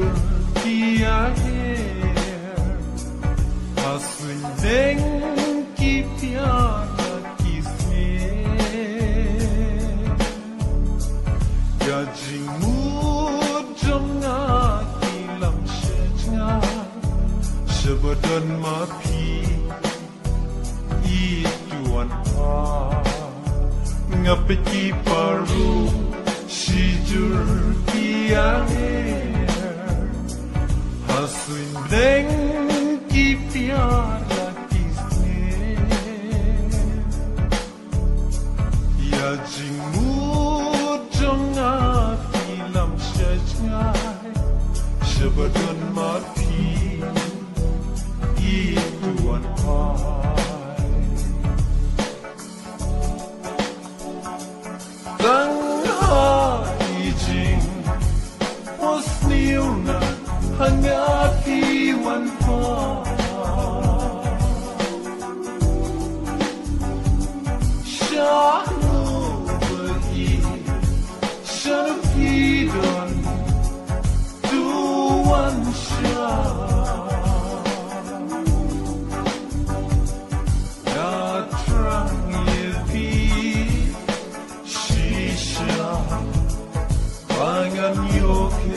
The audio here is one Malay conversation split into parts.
Shijur kia her Hasun deng ki pyara kisme Ya jingu jonga ki lam shejna Shabadon ma pi Ituan pa Ngapeti Paro Shijur kia her Hasun deng ki pyara kisme Ya jingu jonga ki lam shejngai Shabadon ma pi Ituan pai Dang hai jing Was niu na hangati wan pa Shanu bahi Shanu don Du wan sha Ya trang ye pi Shisha Pangan yoke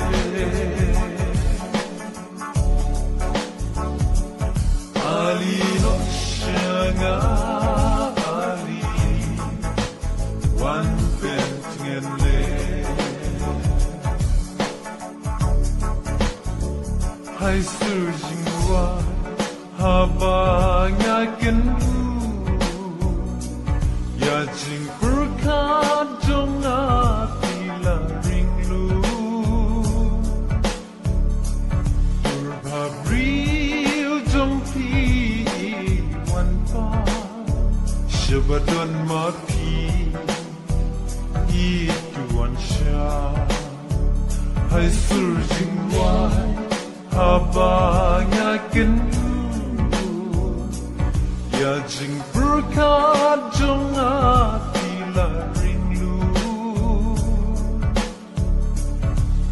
Ali no shanga Ali Wan pentingen le Hai surging wa Habanga kendu Ya jing berkat jonga pila ringlu Berbabril jompi wan pa Shabadon ma pi Ituan sha Hai surging wai Habanga kendu Ya jing berkat jonga pila ringlu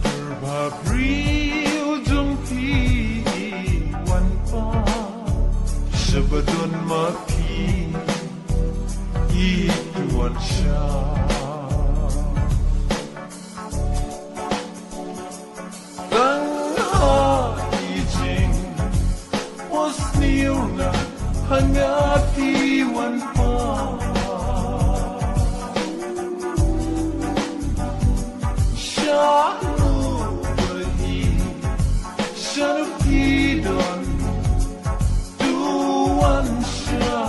Berbabril jompi wan pa Shabadon ma pi Ituan sha Dang hai jing Was niu na hangati wan pa Shanu bahi Shanu pidon Du wan sha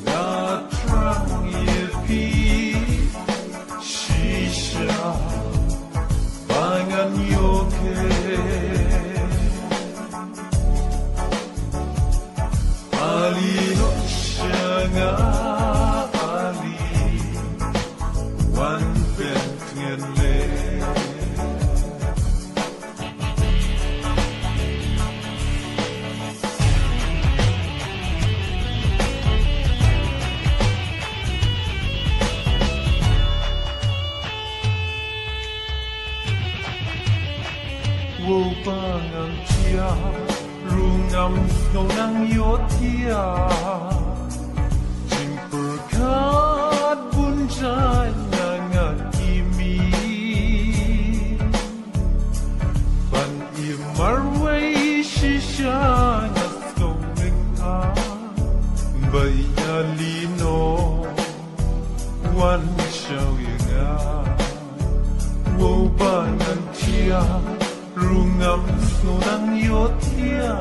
Ya trang ye pi Shisha Pangan yoke Ali no shanga Ali Wan pentingen le Wo bangang tia Rungam ngau nang yotia Jing berkat bunjai nangat kimi Ban imarway shisha ngas ngau ningha Baya lino Wan shao yunga Wo bangang tia Rungam ngau nang yotia